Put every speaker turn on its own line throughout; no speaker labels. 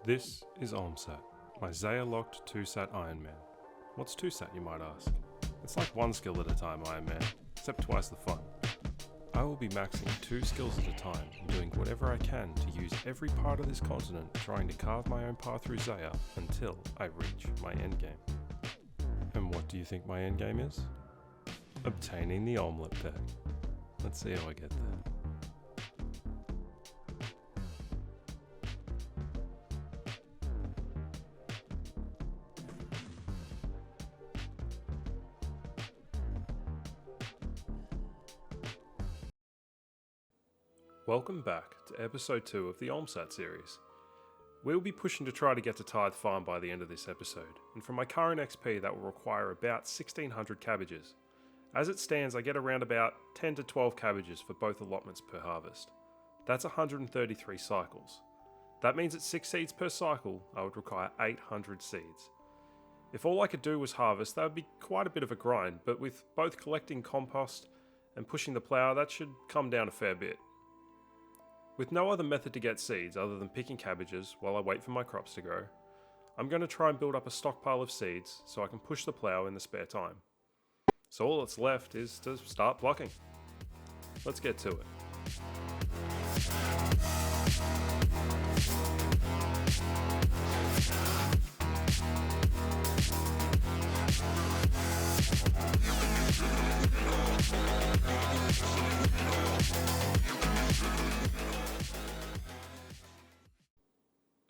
This is OlmSat, my Zeah locked TSAT Iron Man. What's TSAT, you might ask? It's like one skill at a time Iron Man, except twice the fun. I will be maxing 2 skills at a time and doing whatever I can to use every part of this continent trying to carve my own path through Zeah until I reach my endgame. And what do you think my endgame is? Obtaining the omelette pet. Let's see how I get there. Welcome back to episode 2 of the OlmSat series. We'll be pushing to try to get to Tithe Farm by the end of this episode, and from my current XP that will require about 1600 cabbages. As it stands, I get around about 10 to 12 cabbages for both allotments per harvest. That's 133 cycles. That means at 6 seeds per cycle, I would require 800 seeds. If all I could do was harvest, that would be quite a bit of a grind, but with both collecting compost and pushing the plough, that should come down a fair bit. With no other method to get seeds other than picking cabbages while I wait for my crops to grow, I'm going to try and build up a stockpile of seeds so I can push the plough in the spare time. So all that's left is to start plucking. Let's get to it.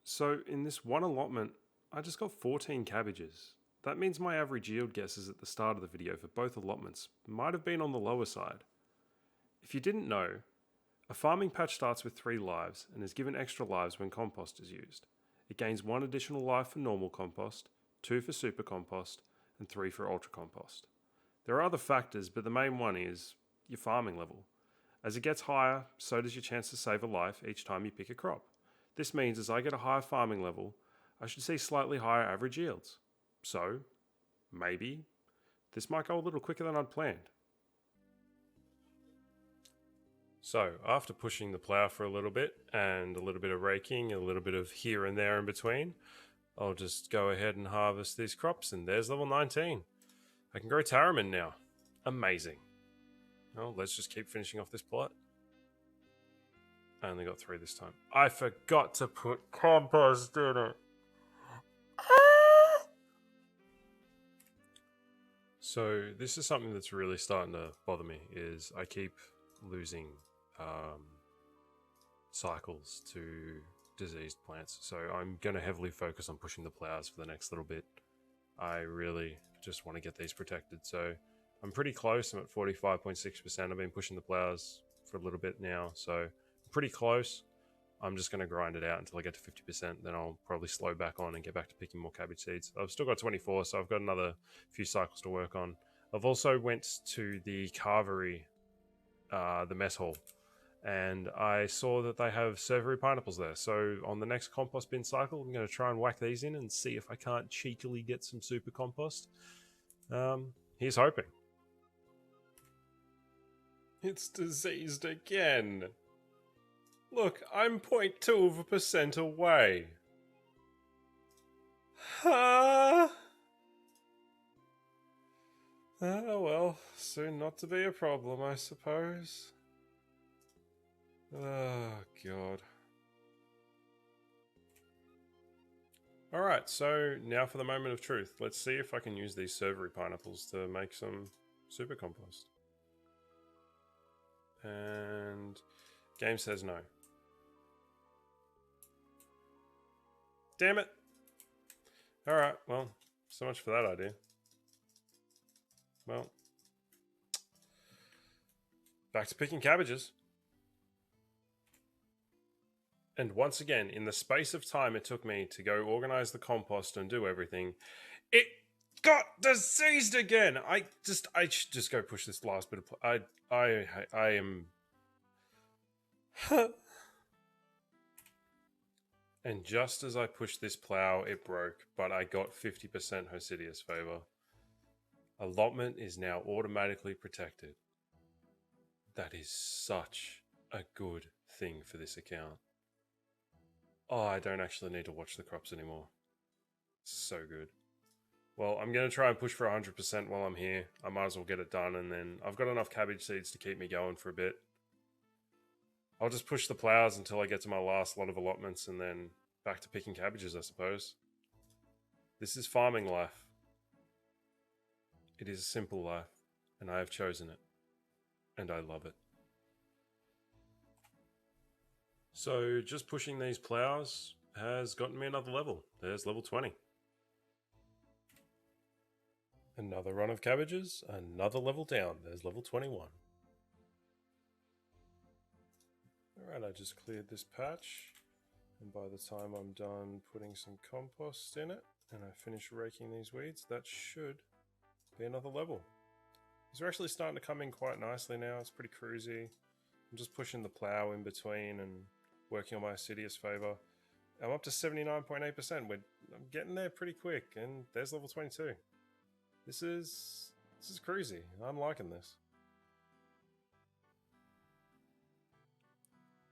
So in this one allotment, I just got 14 cabbages. That means my average yield guesses at the start of the video for both allotments might have been on the lower side. If you didn't know, a farming patch starts with 3 lives and is given extra lives when compost is used. It gains 1 additional life for normal compost, 2 for super compost, and 3 for ultra compost. There are other factors, but the main one is your farming level. As it gets higher, so does your chance to save a life each time you pick a crop. This means as I get a higher farming level, I should see slightly higher average yields. So, maybe, this might go a little quicker than I'd planned. So, after pushing the plough for a little bit, and a little bit of raking, and a little bit of here and there in between, I'll just go ahead and harvest these crops, and there's level 19. I can grow Taramin now. Amazing. Well, let's just keep finishing off this plot. I only got 3 this time. I forgot to put compost in it. So this is something that's really starting to bother me, is I keep losing cycles to diseased plants. So I'm going to heavily focus on pushing the plows for the next little bit. I really just want to get these protected. So I'm pretty close. I'm at 45.6%. I've been pushing the plows for a little bit now. So pretty close. I'm just going to grind it out until I get to 50%. Then I'll probably slow back on and get back to picking more cabbage seeds. I've still got 24, so I've got another few cycles to work on. I've also went to the carvery, the mess hall, and I saw that they have servery pineapples there. So on the next compost bin cycle, I'm going to try and whack these in and see if I can't cheekily get some super compost. Here's hoping. It's diseased again. Look, I'm 0.2% away. Oh well, soon not to be a problem, I suppose. Oh, God. Alright, so now for the moment of truth. Let's see if I can use these servery pineapples to make some super compost. And game says no. Damn it. Alright, well, so much for that idea. Well, back to picking cabbages. And once again, in the space of time it took me to go organize the compost and do everything, it got diseased again. I should just go push this last bit of I am And just as I pushed this plow, it broke, but I got 50% Hosidius favor. Allotment is now automatically protected. That is such a good thing for this account. Oh, I don't actually need to watch the crops anymore. So good. Well, I'm going to try and push for 100% while I'm here. I might as well get it done, and then I've got enough cabbage seeds to keep me going for a bit. I'll just push the plows until I get to my last lot of allotments, and then back to picking cabbages, I suppose. This is farming life. It is a simple life, and I have chosen it. And I love it. So just pushing these plows has gotten me another level. There's level 20. Another run of cabbages, another level down. There's level 21. Alright, I just cleared this patch, and by the time I'm done putting some compost in it, and I finish raking these weeds, that should be another level. These are actually starting to come in quite nicely now. It's pretty cruisy. I'm just pushing the plow in between and working on my assiduous favor. I'm up to 79.8%. I'm getting there pretty quick, and there's level 22. This is crazy. I'm liking this.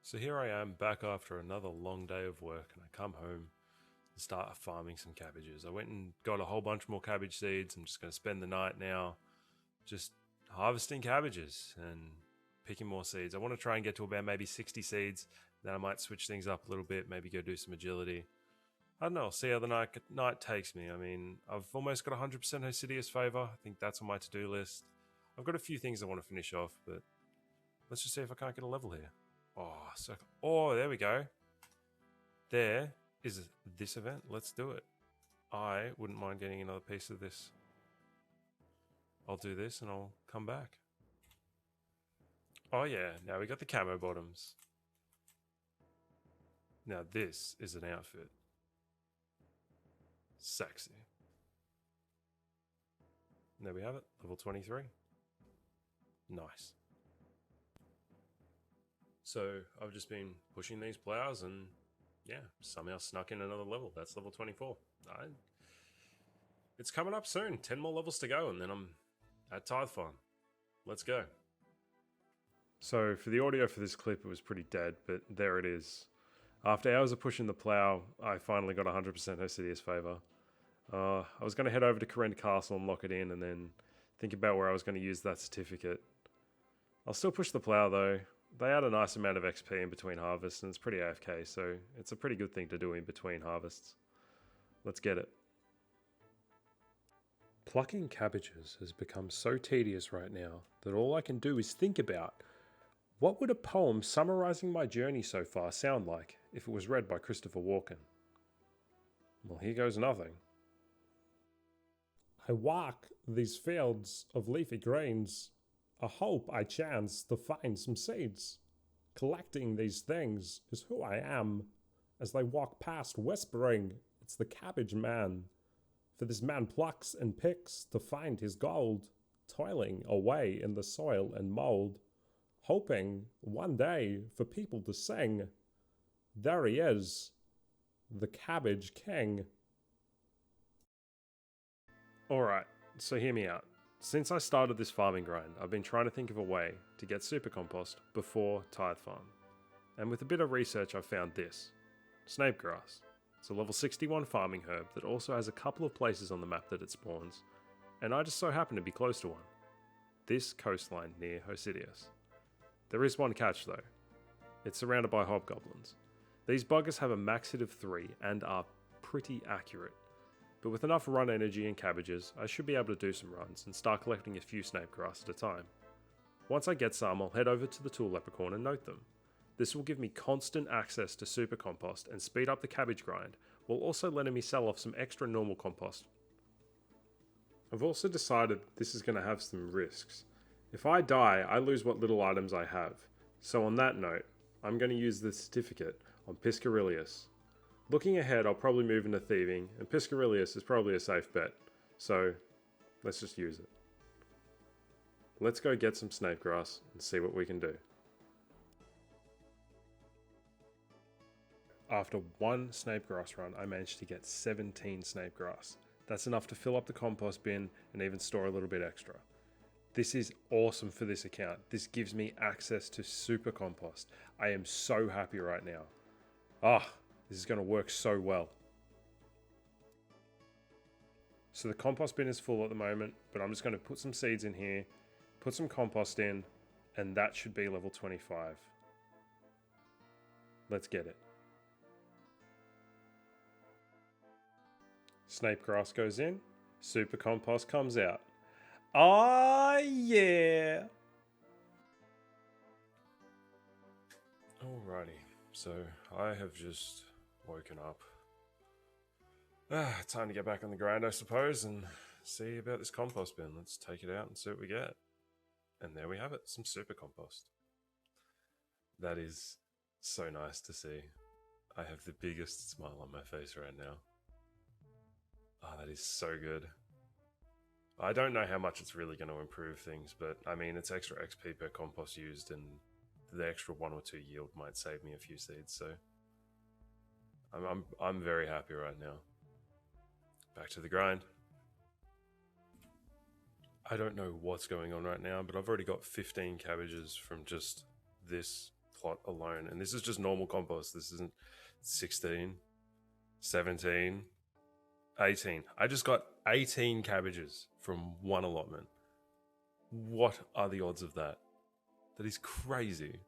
So here I am back after another long day of work, and I come home and start farming some cabbages. I went and got a whole bunch more cabbage seeds. I'm just going to spend the night now just harvesting cabbages and picking more seeds. I want to try and get to about maybe 60 seeds. Then I might switch things up a little bit, maybe go do some agility. I don't know, I'll see how the night takes me. I mean, I've almost got 100% assiduous favor. I think that's on my to-do list. I've got a few things I want to finish off, but let's just see if I can't get a level here. Oh, there we go. There is this event. Let's do it. I wouldn't mind getting another piece of this. I'll do this and I'll come back. Oh yeah, now we got the camo bottoms. Now this is an outfit. Sexy. And there we have it, level 23. Nice. So I've just been pushing these plows and yeah, somehow snuck in another level. That's level 24. It's coming up soon. 10 more levels to go and then I'm at Tithe Farm. Let's go. So for the audio for this clip, it was pretty dead, but there it is. After hours of pushing the plow, I finally got 100% assiduous favor. I was going to head over to Corrend Castle and lock it in and then think about where I was going to use that certificate. I'll still push the plow though. They add a nice amount of XP in between harvests and it's pretty AFK, so it's a pretty good thing to do in between harvests. Let's get it. Plucking cabbages has become so tedious right now that all I can do is think about what would a poem summarising my journey so far sound like if it was read by Christopher Walken? Well, here goes nothing. I walk these fields of leafy grains, a hope I chance to find some seeds. Collecting these things is who I am, as they walk past whispering, it's the cabbage man. For this man plucks and picks to find his gold, toiling away in the soil and mould, hoping one day for people to sing, there he is, the Cabbage King. Alright, so hear me out. Since I started this farming grind, I've been trying to think of a way to get super compost before Tithe Farm. And with a bit of research I found this. Snapegrass. It's a level 61 farming herb that also has a couple of places on the map that it spawns, and I just so happen to be close to one. This coastline near Hosidius. There is one catch though. It's surrounded by hobgoblins. These buggers have a max hit of 3 and are pretty accurate. But with enough run energy and cabbages, I should be able to do some runs and start collecting a few snapegrass at a time. Once I get some, I'll head over to the tool leprechaun and note them. This will give me constant access to super compost and speed up the cabbage grind, while also letting me sell off some extra normal compost. I've also decided this is going to have some risks. If I die, I lose what little items I have. So on that note, I'm going to use the certificate on Piscarilius. Looking ahead, I'll probably move into thieving, and Piscarilius is probably a safe bet. So, let's just use it. Let's go get some snapegrass and see what we can do. After one snapegrass run, I managed to get 17 snapegrass. That's enough to fill up the compost bin and even store a little bit extra. This is awesome for this account. This gives me access to super compost. I am so happy right now. This is going to work so well. So the compost bin is full at the moment, but I'm just going to put some seeds in here, put some compost in, and that should be level 25. Let's get it. Snape grass goes in, super compost comes out. Ah, yeah! Alrighty, so I have just woken up. Time to get back on the grind, I suppose, and see about this compost bin. Let's take it out and see what we get. And there we have it, some super compost. That is so nice to see. I have the biggest smile on my face right now. Oh, that is so good. I don't know how much it's really going to improve things, but I mean, it's extra XP per compost used, and the extra 1 or 2 yield might save me a few seeds, so I'm very happy right now. Back to the grind. I don't know what's going on right now, but I've already got 15 cabbages from just this plot alone. And this is just normal compost. This isn't 16, 17, 18. I just got 18 cabbages from one allotment. What are the odds of that? That is crazy.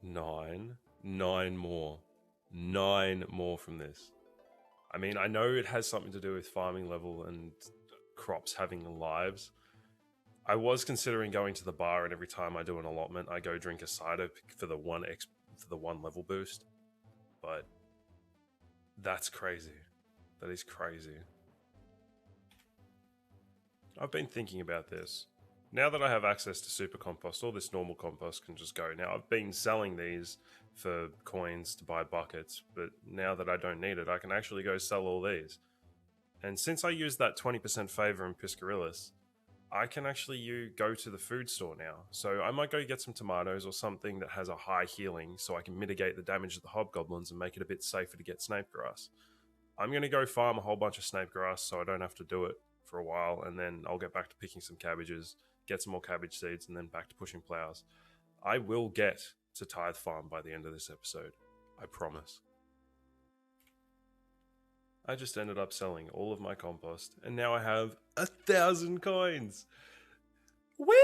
9 more. 9 more from this. I mean, I know it has something to do with farming level and crops having lives. I was considering going to the bar, and every time I do an allotment, I go drink a cider for the one level boost. But that's crazy. That is crazy. I've been thinking about this. Now that I have access to super compost, all this normal compost can just go. Now, I've been selling these for coins to buy buckets, but now that I don't need it, I can actually go sell all these. And since I use that 20% favor in Piscarillis, I can actually go to the food store now. So I might go get some tomatoes or something that has a high healing so I can mitigate the damage of the hobgoblins and make it a bit safer to get snape grass. I'm going to go farm a whole bunch of snape grass so I don't have to do it for a while, and then I'll get back to picking some cabbages, get some more cabbage seeds, and then back to pushing plows. I will get to Tithe Farm by the end of this episode. I promise. I just ended up selling all of my compost, and now I have 1,000 coins! Woo!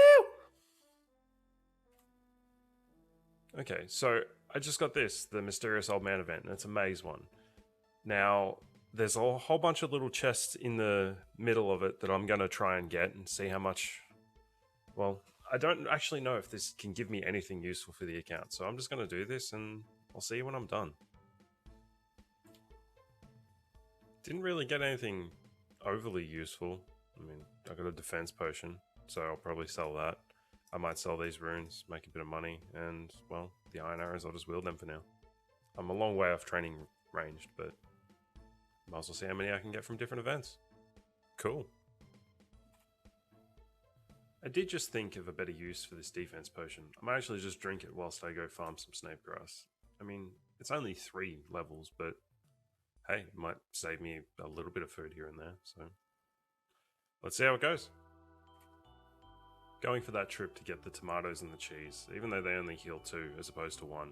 Okay, so I just got this, the Mysterious Old Man event, and it's a maze one. Now, there's a whole bunch of little chests in the middle of it that I'm going to try and get and see how much... Well, I don't actually know if this can give me anything useful for the account, so I'm just going to do this and I'll see you when I'm done. Didn't really get anything overly useful. I mean, I got a defense potion, so I'll probably sell that. I might sell these runes, make a bit of money, and, well, the iron arrows, I'll just wield them for now. I'm a long way off training ranged, but might as well see how many I can get from different events. Cool. I did just think of a better use for this defense potion. I might actually just drink it whilst I go farm some snape grass. I mean, it's only 3 levels, but hey, it might save me a little bit of food here and there, so let's see how it goes. Going for that trip to get the tomatoes and the cheese, even though they only heal 2 as opposed to 1,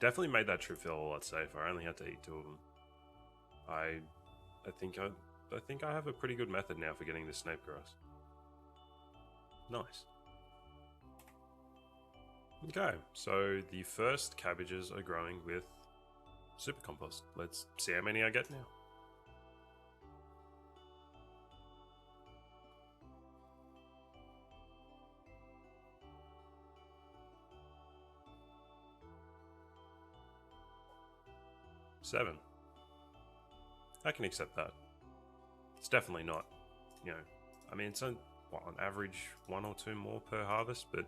definitely made that trip feel a lot safer. I only had to eat 2 of them. I think I have a pretty good method now for getting this snape grass. Nice. Okay, so the first cabbages are growing with super compost. Let's see how many I get now. Seven. I can accept that. It's definitely not, I mean, it's on average 1 or 2 more per harvest, but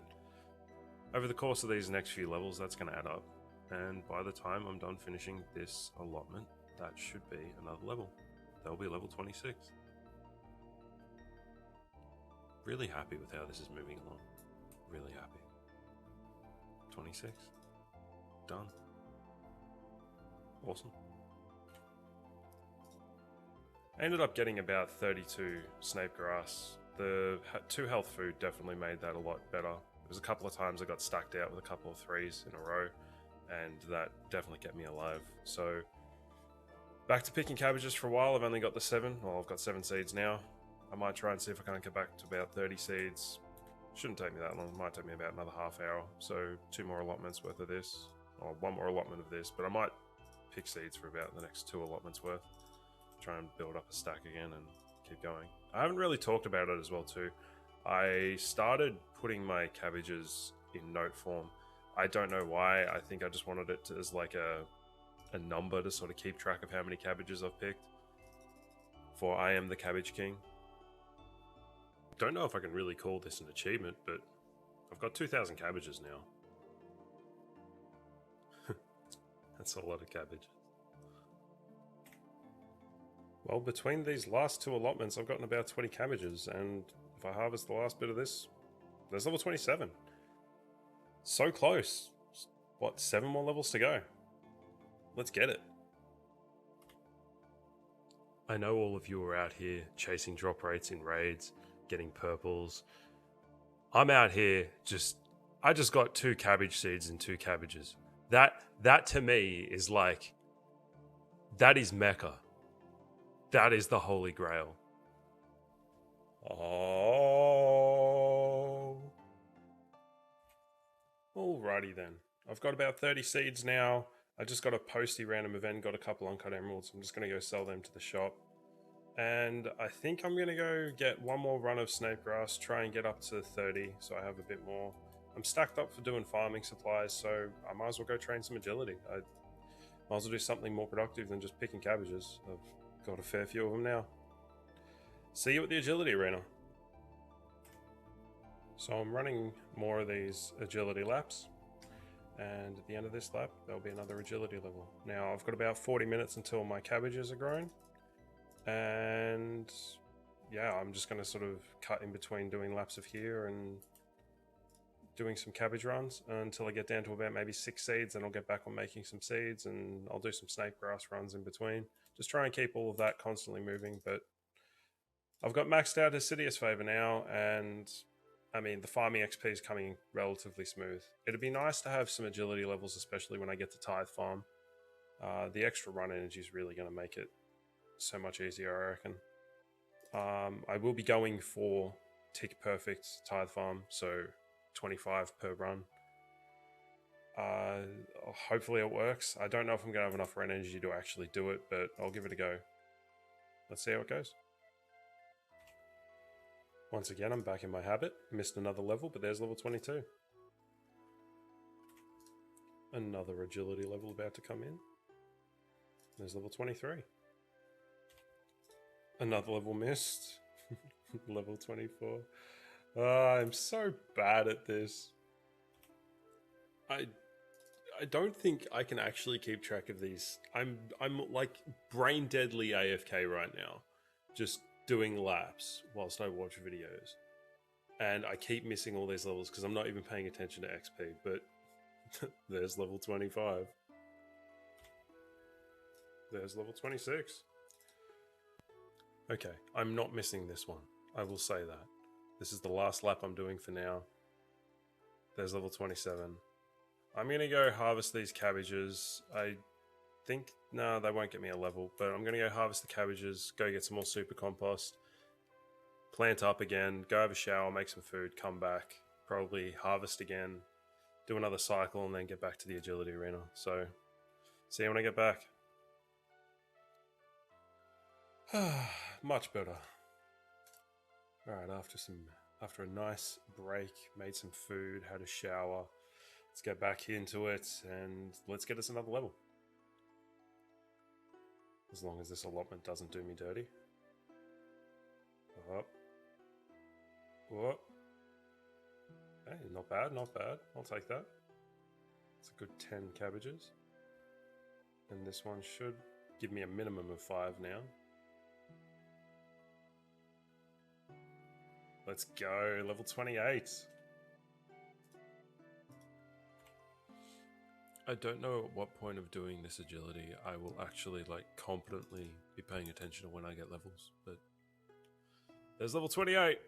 over the course of these next few levels, that's going to add up. And by the time I'm done finishing this allotment, that should be another level. That'll be level 26. Really happy with how this is moving along. Really happy. 26. Done. Awesome. I ended up getting about 32 snape grass. The 2 health food definitely made that a lot better. There was a couple of times I got stacked out with a couple of 3s in a row, and that definitely kept me alive. So back to picking cabbages for a while. I've only got the 7. Well, I've got 7 seeds now. I might try and see if I can't get back to about 30 seeds. Shouldn't take me that long. It might take me about another half hour. So 2 more allotments worth of this, or 1 more allotment of this. But I might pick seeds for about the next 2 allotments worth. Try and build up a stack again and keep going. I haven't really talked about it as well too. I started putting my cabbages in note form. I don't know why. I think I just wanted it to, as like a number to sort of keep track of how many cabbages I've picked. For I am the Cabbage King. Don't know if I can really call this an achievement, but I've got 2,000 cabbages now. That's a lot of cabbage. Well, between these last 2 allotments, I've gotten about 20 cabbages, and if I harvest the last bit of this, there's level 27. So close. What, 7 more levels to go? Let's get it. I know all of you are out here chasing drop rates in raids, getting purples. I'm out here I just got 2 cabbage seeds and 2 cabbages. That to me is like, that is Mecca. That is the Holy Grail. Oh. Alrighty then. I've got about 30 seeds now. I just got a posty random event, got a couple uncut emeralds. I'm just going to go sell them to the shop. And I think I'm going to go get 1 more run of snake grass, try and get up to 30 so I have a bit more. I'm stacked up for doing farming supplies, so I might as well go train some agility. I might as well do something more productive than just picking cabbages. I've got a fair few of them now. See you at the agility arena. So I'm running more of these agility laps, and at the end of this lap there'll be another agility level. Now I've got about 40 minutes until my cabbages are grown, and yeah, I'm just going to sort of cut in between doing laps of here and doing some cabbage runs until I get down to about maybe 6 seeds, and I'll get back on making some seeds, and I'll do some snake grass runs in between. Just try and keep all of that constantly moving. But I've got maxed out Assiduous Favor now, and I mean, the farming XP is coming relatively smooth. It'd be nice to have some agility levels, especially when I get to Tithe Farm. The extra run energy is really going to make it so much easier, I reckon. I will be going for tick perfect Tithe Farm, so 25 per run. Hopefully it works. I don't know if I'm going to have enough run energy to actually do it, but I'll give it a go. Let's see how it goes. Once again, I'm back in my habit. Missed another level, but there's level 22. Another agility level about to come in. There's level 23. Another level missed. Level 24. I'm so bad at this. I don't think I can actually keep track of these. I'm like brain deadly AFK right now, just doing laps whilst I watch videos, and I keep missing all these levels because I'm not even paying attention to XP. But there's level 25. There's level 26. Okay, I'm not missing this one. I will say that. This is the last lap I'm doing for now. There's level 27. I'm going to go harvest these cabbages. I think, no, they won't get me a level, but I'm going to go harvest the cabbages, go get some more super compost, plant up again, go have a shower, make some food, come back, probably harvest again, do another cycle, and then get back to the agility arena. So, see you when I get back. Much better. Alright, after a nice break, made some food, had a shower, let's get back into it, and let's get us another level. As long as this allotment doesn't do me dirty. Up. Whoop. Hey, not bad, not bad. I'll take that. It's a good 10 cabbages. And this one should give me a minimum of 5 now. Let's go, level 28. I don't know at what point of doing this agility I will actually like competently be paying attention to when I get levels, but there's level 28.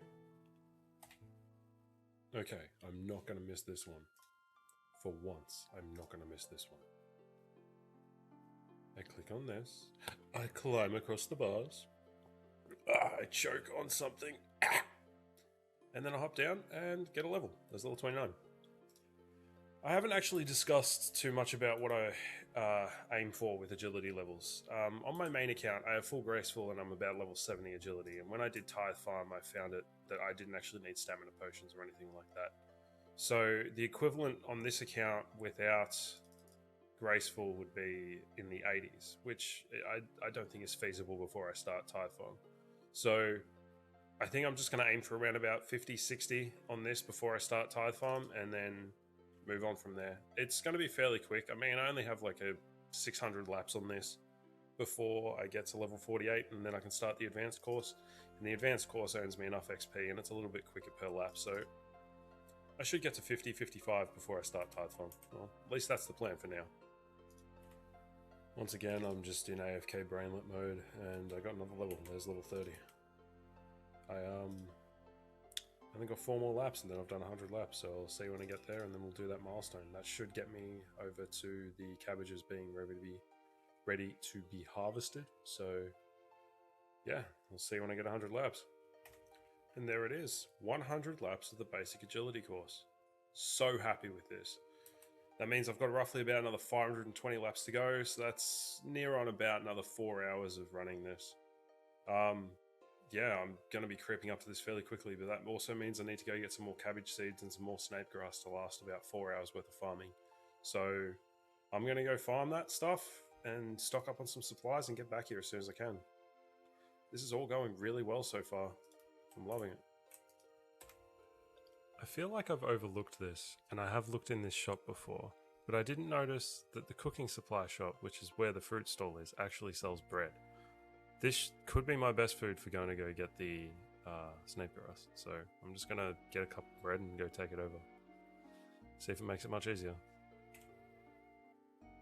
Okay, I'm not going to miss this one. For once, I'm not going to miss this one. I click on this. I climb across the bars. I choke on something. And then I hop down and get a level. There's level 29. I haven't actually discussed too much about what I aim for with agility levels. On my main account, I have full graceful and I'm about level 70 agility. And when I did Tithe Farm, I found it that I didn't actually need stamina potions or anything like that. So the equivalent on this account without graceful would be in the 80s, which I don't think is feasible before I start Tithe Farm. So I think I'm just going to aim for around about 50, 60 on this before I start Tithe Farm and then move on from there. It's going to be fairly quick. I mean, I only have like a 600 laps on this before I get to level 48 and then I can start the advanced course. And the advanced course earns me enough XP and it's a little bit quicker per lap. So I should get to 50, 55 before I start Tithe Farm. Well, at least that's the plan for now. Once again, I'm just in AFK brainlet mode and I got another level. There's level 30. I only got 4 more laps and then I've done 100 laps, so I'll see when I get there and then we'll do that milestone. That should get me over to the cabbages being ready to be harvested. So yeah, we'll see when I get 100 laps. And there it is, 100 laps of the basic agility course. So happy with this. That means I've got roughly about another 520 laps to go, so that's near on about another 4 hours of running this. Yeah, I'm going to be creeping up to this fairly quickly, but that also means I need to go get some more cabbage seeds and some more snape grass to last about 4 hours worth of farming. So I'm going to go farm that stuff and stock up on some supplies and get back here as soon as I can. This is all going really well so far. I'm loving it. I feel like I've overlooked this, and I have looked in this shop before, but I didn't notice that the cooking supply shop, which is where the fruit stall is, actually sells bread. This could be my best food for going to go get the snape grass, so I'm just going to get a cup of bread and go take it over. See if it makes it much easier.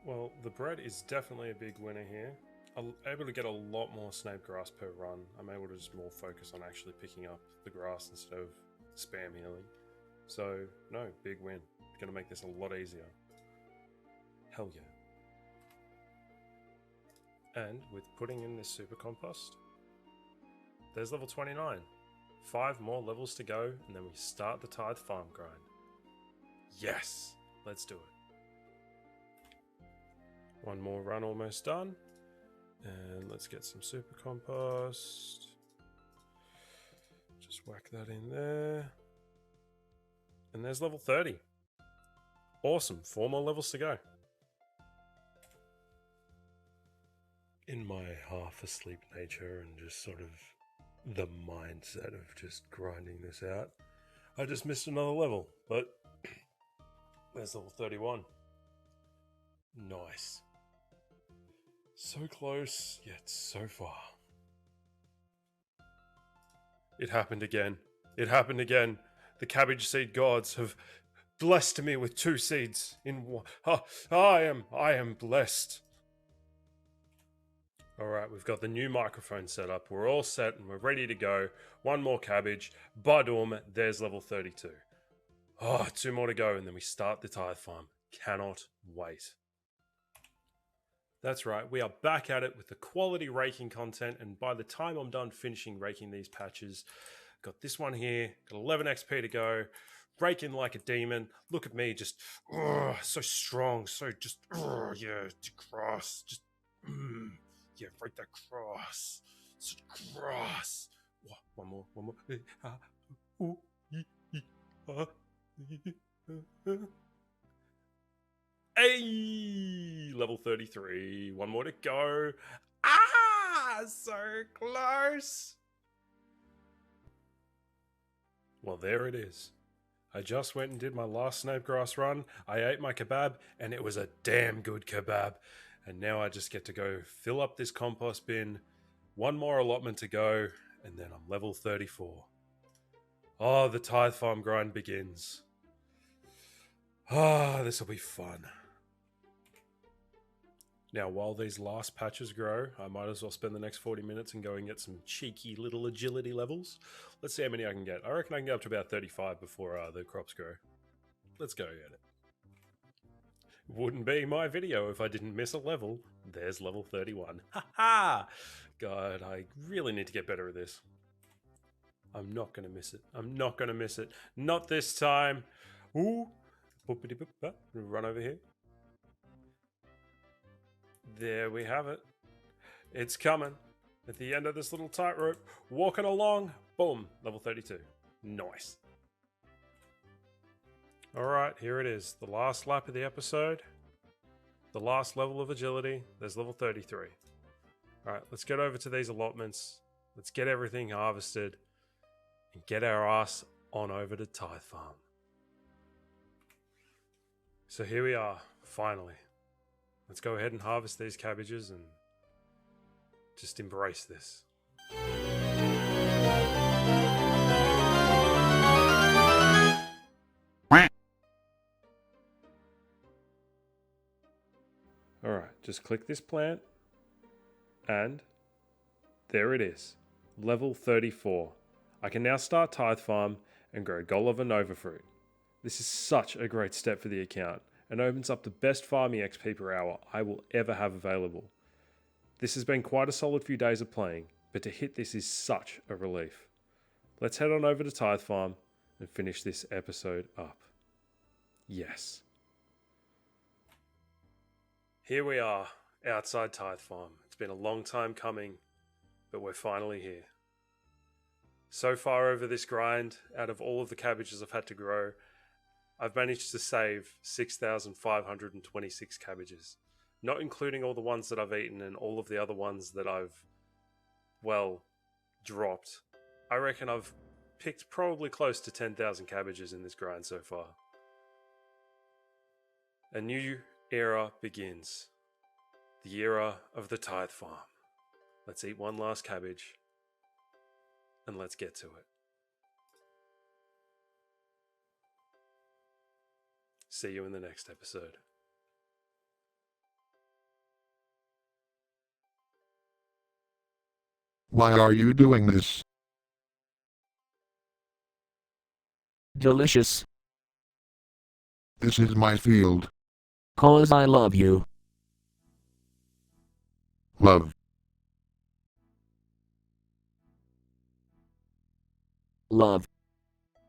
Well, the bread is definitely a big winner here. I'm able to get a lot more snape grass per run. I'm able to just more focus on actually picking up the grass instead of spam healing. So, no, big win. Gonna make this a lot easier. Hell yeah. And with putting in this super compost, there's level 29. 5 more levels to go, and then we start the Tithe Farm grind. Yes! Let's do it. One more run almost done. And let's get some super compost. Just whack that in there. And there's level 30. Awesome, 4 more levels to go. In my half asleep nature and just sort of the mindset of just grinding this out, I just missed another level, but there's level 31. Nice. So close, yet so far. It happened again. It happened again. The cabbage seed gods have blessed me with 2 seeds in one. I am blessed. Alright, we've got the new microphone set up. We're all set and we're ready to go. 1 more cabbage. Badum, there's level 32. 2 more to go and then we start the Tithe Farm. Cannot wait. That's right, we are back at it with the quality raking content, and by the time I'm done finishing raking these patches, got this one here, got 11 XP to go, raking like a demon. Look at me, just so strong, so just yeah, grass, just yeah, rake that grass, such grass. One more. Hey, level 33. 1 more to go. So close. Well, there it is. I just went and did my last snape grass run. I ate my kebab, and it was a damn good kebab. And now I just get to go fill up this compost bin. 1 more allotment to go, and then I'm level 34. Oh, the Tithe Farm grind begins. This will be fun. Now, while these last patches grow, I might as well spend the next 40 minutes and go and get some cheeky little agility levels. Let's see how many I can get. I reckon I can get up to about 35 before the crops grow. Let's go get it. Wouldn't be my video if I didn't miss a level. There's level 31. Ha ha! God, I really need to get better at this. I'm not going to miss it. I'm not going to miss it. Not this time. Ooh. Run over here. There we have it. It's coming. At the end of this little tightrope, walking along. Boom. Level 32. Nice. Alright, here it is. The last lap of the episode. The last level of agility. There's level 33. Alright, let's get over to these allotments. Let's get everything harvested. And get our ass on over to Tithe Farm. So here we are, finally. Let's go ahead and harvest these cabbages and just embrace this. Alright, just click this plant, and there it is, level 34. I can now start Tithe Farm and grow Golova Nova fruit. This is such a great step for the account, and opens up the best farming XP per hour I will ever have available. This has been quite a solid few days of playing, but to hit this is such a relief. Let's head on over to Tithe Farm and finish this episode up. Yes. Here we are, outside Tithe Farm. It's been a long time coming, but we're finally here. So far over this grind, out of all of the cabbages I've had to grow, I've managed to save 6,526 cabbages, not including all the ones that I've eaten and all of the other ones that I've, well, dropped. I reckon I've picked probably close to 10,000 cabbages in this grind so far. A new era begins. The era of the Tithe Farm. Let's eat one last cabbage and let's get to it. See you in the next episode.
Why are you doing this?
Delicious.
This is my field.
'Cause I love you.
Love.
Love.